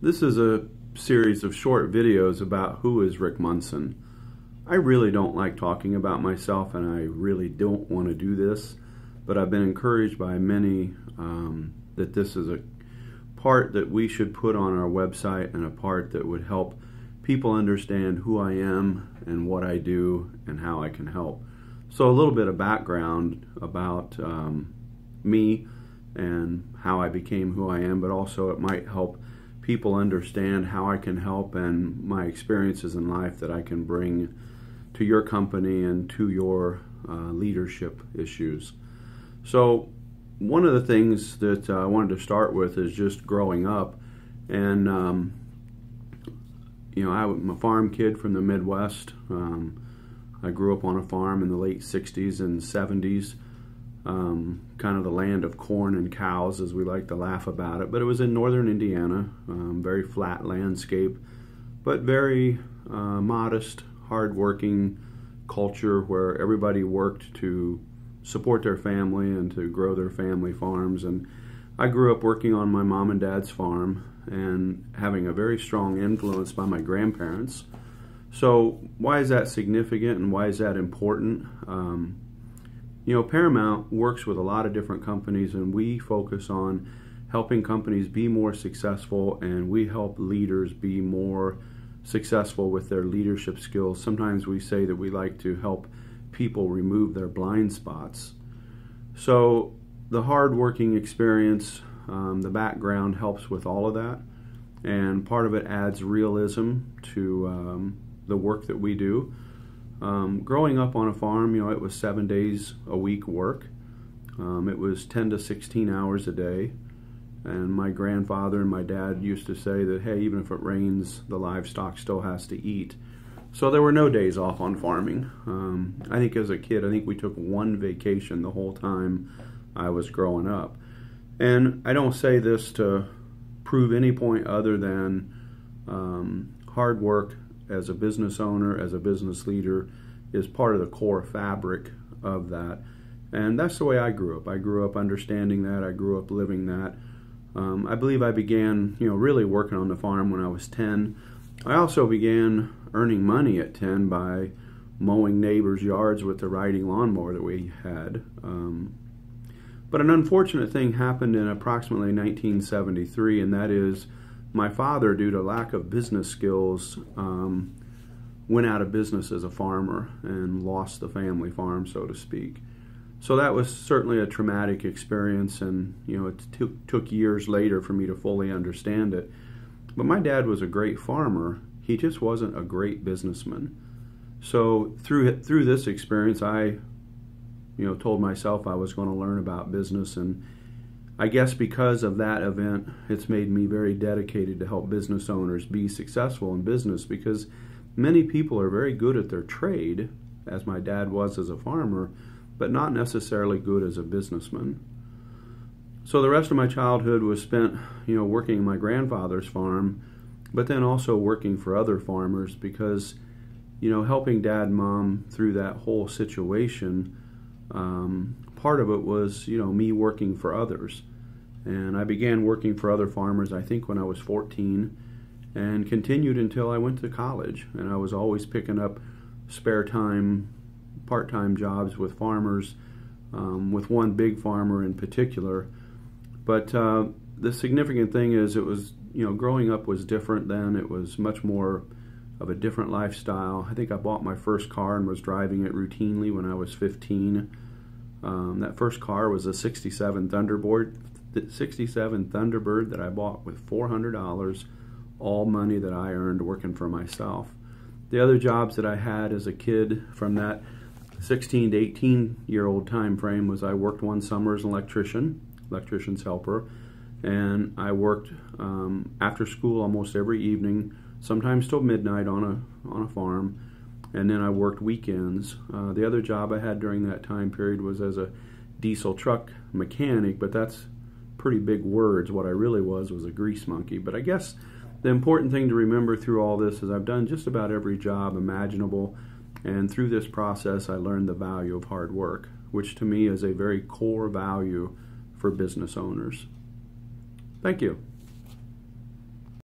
This is a series of short videos about who is Rick Munson. I really don't like talking about myself, and I really don't want to do this, but I've been encouraged by many that this is a part that we should put on our website and a part that would help people understand who I am and what I do and how I can help. So a little bit of background about me and how I became who I am, but also it might help people understand how I can help and my experiences in life that I can bring to your company and to your leadership issues. So one of the things that I wanted to start with is just growing up. And I'm a farm kid from the Midwest. I grew up on a farm in the late 60s and 70s, kind of the land of corn and cows, as we like to laugh about it. But it was in northern Indiana, very flat landscape, but very modest, hard-working culture where everybody worked to support their family and to grow their family farms. And I grew up working on my mom and dad's farm and having a very strong influence by my grandparents. So why is that significant and why is that important? Paramount works with a lot of different companies, and we focus on helping companies be more successful, and we help leaders be more successful with their leadership skills. Sometimes we say that we like to help people remove their blind spots. So the hard-working experience, the background helps with all of that, and part of it adds realism to the work that we do. Growing up on a farm, it was 7 days a week work. It was 10 to 16 hours a day. And my grandfather and my dad used to say that, hey, even if it rains, the livestock still has to eat. So there were no days off on farming. I think as a kid, we took one vacation the whole time I was growing up. And I don't say this to prove any point other than hard work as a business owner, as a business leader, is part of the core fabric of that. And that's the way I grew up. I grew up understanding that. I grew up living that. I believe I began, really working on the farm when I was 10. I also began earning money at 10 by mowing neighbors' yards with the riding lawnmower that we had. But an unfortunate thing happened in approximately 1973, and that is my father, due to lack of business skills, went out of business as a farmer and lost the family farm, so to speak. So that was certainly a traumatic experience, and it took years later for me to fully understand it. But my dad was a great farmer. He just wasn't a great businessman. So through this experience, I told myself I was going to learn about business, and I guess because of that event, it's made me very dedicated to help business owners be successful in business, because many people are very good at their trade, as my dad was as a farmer, but not necessarily good as a businessman. So the rest of my childhood was spent, working in my grandfather's farm, but then also working for other farmers, because, helping dad and mom through that whole situation, part of it was, me working for others. And I began working for other farmers, I think, when I was 14, and continued until I went to college. And I was always picking up spare time, part-time jobs with farmers, with one big farmer in particular. But the significant thing is it was, growing up was different then. It was much more of a different lifestyle. I think I bought my first car and was driving it routinely when I was 15. That first car was a 67 Thunderbird that I bought with $400, all money that I earned working for myself. The other jobs that I had as a kid from that 16 to 18-year-old time frame was I worked one summer as an electrician's helper, and I worked after school almost every evening, sometimes till midnight on a farm, and then I worked weekends. The other job I had during that time period was as a diesel truck mechanic, but that's pretty big words. What I really was a grease monkey. But I guess the important thing to remember through all this is I've done just about every job imaginable, and through this process I learned the value of hard work, which to me is a very core value for business owners. Thank you.